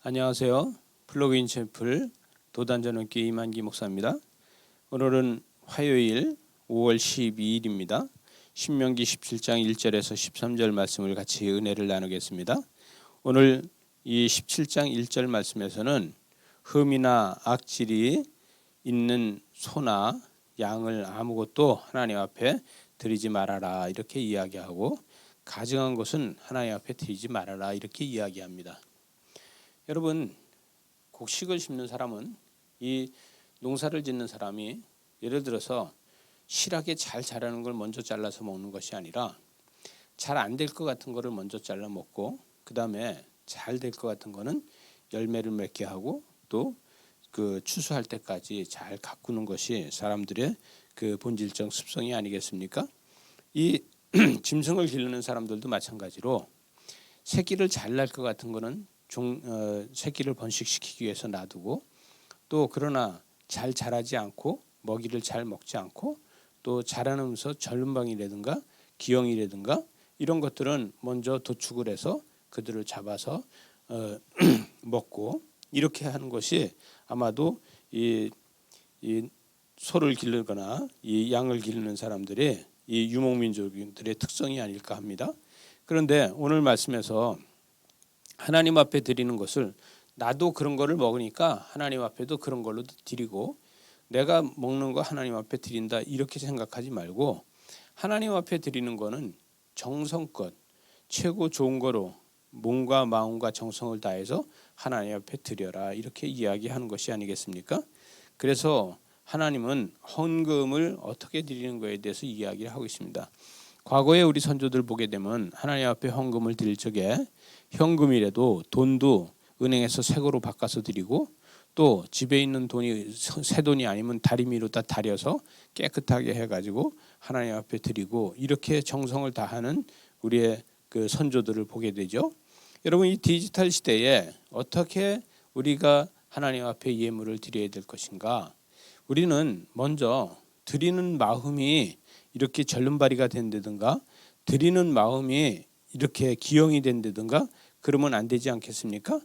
안녕하세요. 플러그인 챔플 도단전원기 이만기 목사입니다. 오늘은 화요일 5월 12일입니다. 신명기 17장 1절에서 13절 말씀을 같이 은혜를 나누겠습니다. 오늘 이 17장 1절 말씀에서는 흠이나 악질이 있는 소나 양을 아무것도 하나님 앞에 드리지 말아라 이렇게 이야기하고, 가증한 것은 하나님 앞에 드리지 말아라 이렇게 이야기합니다. 여러분, 곡식을 심는 사람은, 이 농사를 짓는 사람이 예를 들어서 실하게 잘 자라는 걸 먼저 잘라서 먹는 것이 아니라 잘 안 될 것 같은 거를 먼저 잘라 먹고, 그 다음에 잘 될 것 같은 거는 열매를 맺게 하고 또 그 추수할 때까지 잘 가꾸는 것이 사람들의 그 본질적 습성이 아니겠습니까? 이 짐승을 기르는 사람들도 마찬가지로 새끼를 잘 날 것 같은 거는 새끼를 번식시키기 위해서 놔두고, 또 그러나 잘 자라지 않고 먹이를 잘 먹지 않고 또 자라면서 절름방이라든가 기형이라든가 이런 것들은 먼저 도축을 해서 그들을 잡아서 먹고, 이렇게 하는 것이 아마도 이 소를 기르거나 이 양을 기르는 사람들의 이 유목민족들의 특성이 아닐까 합니다. 그런데 오늘 말씀에서 하나님 앞에 드리는 것을, 나도 그런 거를 먹으니까 하나님 앞에도 그런 걸로 드리고, 내가 먹는 거 하나님 앞에 드린다 이렇게 생각하지 말고, 하나님 앞에 드리는 거는 정성껏 최고 좋은 거로 몸과 마음과 정성을 다해서 하나님 앞에 드려라 이렇게 이야기하는 것이 아니겠습니까? 그래서 하나님은 헌금을 어떻게 드리는 것에 대해서 이야기를 하고 있습니다. 과거에 우리 선조들 보게 되면 하나님 앞에 헌금을 드릴 적에 현금이라도 돈도 은행에서 새거로 바꿔서 드리고, 또 집에 있는 돈이 새 돈이 아니면 다리미로 다 다려서 깨끗하게 해가지고 하나님 앞에 드리고, 이렇게 정성을 다하는 우리의 그 선조들을 보게 되죠. 여러분, 이 디지털 시대에 어떻게 우리가 하나님 앞에 예물을 드려야 될 것인가? 우리는 먼저 드리는 마음이 이렇게 절름발이가 된다든가 드리는 마음이 이렇게 기형이 된다든가 그러면 안 되지 않겠습니까?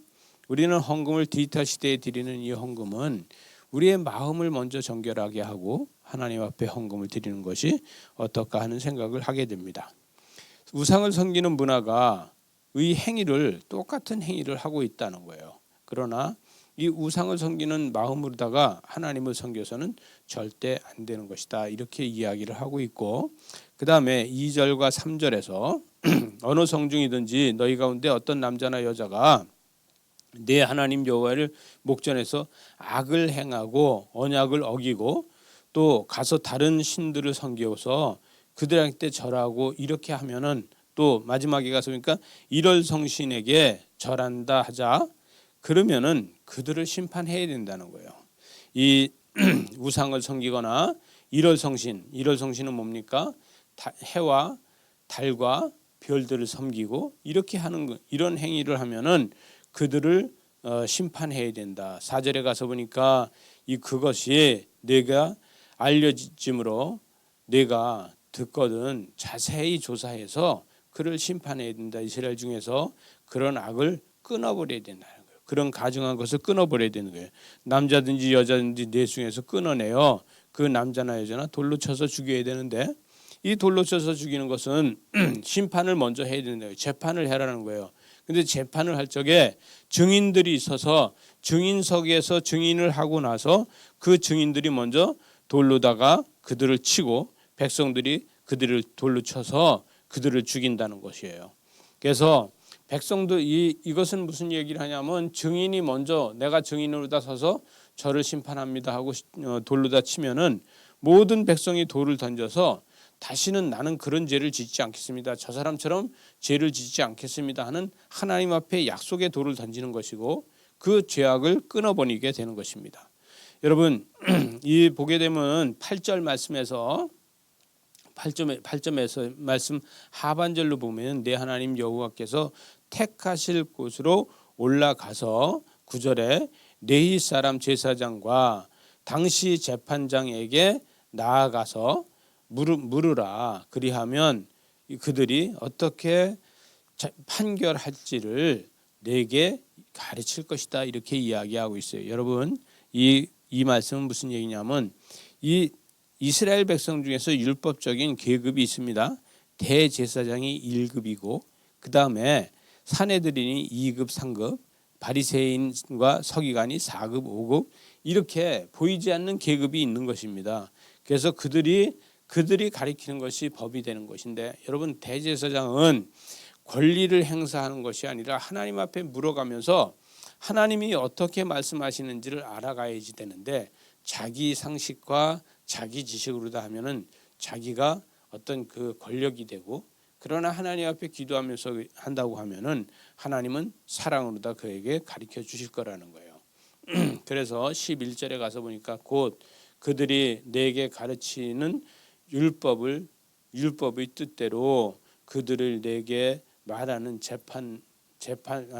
우리는 헌금을, 디지털 시대에 드리는 이 헌금은 우리의 마음을 먼저 정결하게 하고 하나님 앞에 헌금을 드리는 것이 어떨까 하는 생각을 하게 됩니다. 우상을 섬기는 문화가 의 행위를, 똑같은 행위를 하고 있다는 거예요. 그러나 이 우상을 섬기는 마음으로다가 하나님을 섬겨서는 절대 안 되는 것이다 이렇게 이야기를 하고 있고, 그 다음에 2절과 3절에서 어느 성중이든지 너희 가운데 어떤 남자나 여자가 내 하나님 여호와를 목전에서 악을 행하고 언약을 어기고 또 가서 다른 신들을 섬겨서 그들한테 절하고 이렇게 하면은, 또 마지막에 가서 그러니까 일월 성신에게 절한다 하자, 그러면은 그들을 심판해야 된다는 거예요. 이 우상을 섬기거나 일월 성신은 뭡니까? 해와 달과 별들을 섬기고 이렇게 하는 거, 이런 행위를 하면은 그들을 심판해야 된다. 4절에 가서 보니까 그것이 내가 알려짐으로 내가 듣거든 자세히 조사해서 그를 심판해야 된다. 이스라엘 중에서 그런 악을 끊어버려야 된다는 거예요. 그런 가증한 것을 끊어버려야 되는 거예요. 남자든지 여자든지 내 중에서 끊어내요. 그 남자나 여자나 돌로 쳐서 죽여야 되는데, 이 돌로 쳐서 죽이는 것은 심판을 먼저 해야 된다. 재판을 해라는 거예요. 근데 재판을 할 적에 증인들이 있어서 증인석에서 증인을 하고 나서 그 증인들이 먼저 돌로다가 그들을 치고 백성들이 그들을 돌로 쳐서 그들을 죽인다는 것이에요. 그래서 백성도 이것은 무슨 얘기를 하냐면, 증인이 먼저 내가 증인으로다 서서 저를 심판합니다 하고 돌로다 치면은 모든 백성이 돌을 던져서 다시는 나는 그런 죄를 짓지 않겠습니다, 저 사람처럼 죄를 짓지 않겠습니다 하는 하나님 앞에 약속의 돌을 던지는 것이고, 그 죄악을 끊어버리게 되는 것입니다. 여러분, 이 보게 되면 8절 말씀에서 8점에서 말씀 하반절로 보면 내 하나님 여호와께서 택하실 곳으로 올라가서 9절에 레위 사람 제사장과 당시 재판장에게 나아가서 물으라. 그리하면 그들이 어떻게 판결할지를 내게 가르칠 것이다 이렇게 이야기하고 있어요. 여러분 이 말씀은 무슨 얘기냐면 이 이스라엘 백성 중에서 율법적인 계급이 있습니다. 대제사장이 1급이고 그 다음에 사내들인이 2급, 3급, 바리새인과 서기관이 4급, 5급 이렇게 보이지 않는 계급이 있는 것입니다. 그래서 그들이 가리키는 것이 법이 되는 것인데 여러분 대제사장은 권리를 행사하는 것이 아니라 하나님 앞에 물어가면서 하나님이 어떻게 말씀하시는지를 알아가야지 되는데 자기 상식과 자기 지식으로다 하면은 자기가 어떤 그 권력이 되고 그러나 하나님 앞에 기도하면서 한다고 하면은 하나님은 사랑으로다 그에게 가르쳐 주실 거라는 거예요. 그래서 11절에 가서 보니까 곧 그들이 내게 가르치는 율법의 뜻대로 그들을 내게 말하는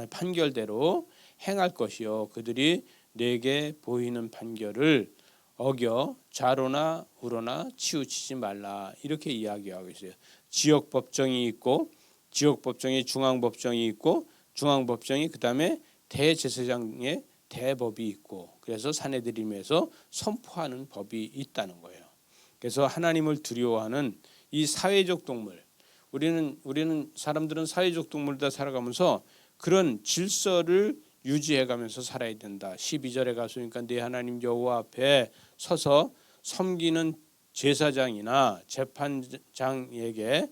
판결대로 행할 것이요 그들이 내게 보이는 판결을 어겨 좌로나 우로나 치우치지 말라 이렇게 이야기하고 있어요. 지역 법정이 있고 지역 법정이 중앙 법정이 있고 중앙 법정이 그다음에 대제사장의 대법이 있고 그래서 사내들임에서 선포하는 법이 있다는 거예요. 그래서 하나님을 두려워하는 이 사회적 동물 우리는 사람들은 사회적 동물이다 살아가면서 그런 질서를 유지해가면서 살아야 된다. 12절에 가서니까 네 하나님 여호와 앞에 서서 섬기는 제사장이나 재판장에게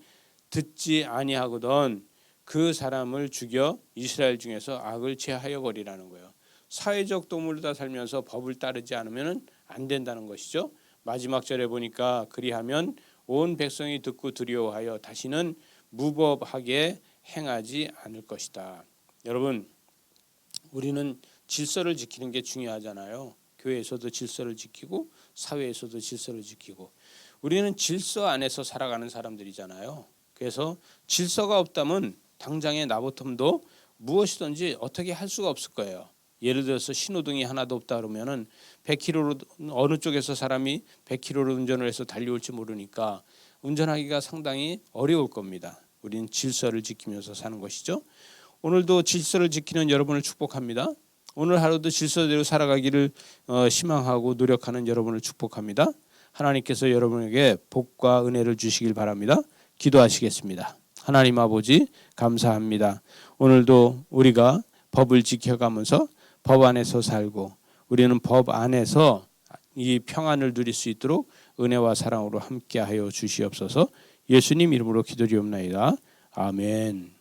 듣지 아니하거든 그 사람을 죽여 이스라엘 중에서 악을 제하여 버리라는 거예요. 사회적 동물이다 살면서 법을 따르지 않으면 안 된다는 것이죠. 마지막 절에 보니까 그리하면 온 백성이 듣고 두려워하여 다시는 무법하게 행하지 않을 것이다. 여러분 우리는 질서를 지키는 게 중요하잖아요. 교회에서도 질서를 지키고 사회에서도 질서를 지키고 우리는 질서 안에서 살아가는 사람들이잖아요. 그래서 질서가 없다면 당장의 나부텀도 무엇이든지 어떻게 할 수가 없을 거예요. 예를 들어서 신호등이 하나도 없다 그러면은 100km로 어느 쪽에서 사람이 100km로 운전을 해서 달려올지 모르니까 운전하기가 상당히 어려울 겁니다. 우리는 질서를 지키면서 사는 것이죠. 오늘도 질서를 지키는 여러분을 축복합니다. 오늘 하루도 질서대로 살아가기를 희망하고 노력하는 여러분을 축복합니다. 하나님께서 여러분에게 복과 은혜를 주시길 바랍니다. 기도하시겠습니다. 하나님 아버지 감사합니다. 오늘도 우리가 법을 지켜가면서 법 안에서 살고 우리는 법 안에서 이 평안을 누릴 수 있도록 은혜와 사랑으로 함께하여 주시옵소서. 예수님 이름으로 기도드리옵나이다. 아멘.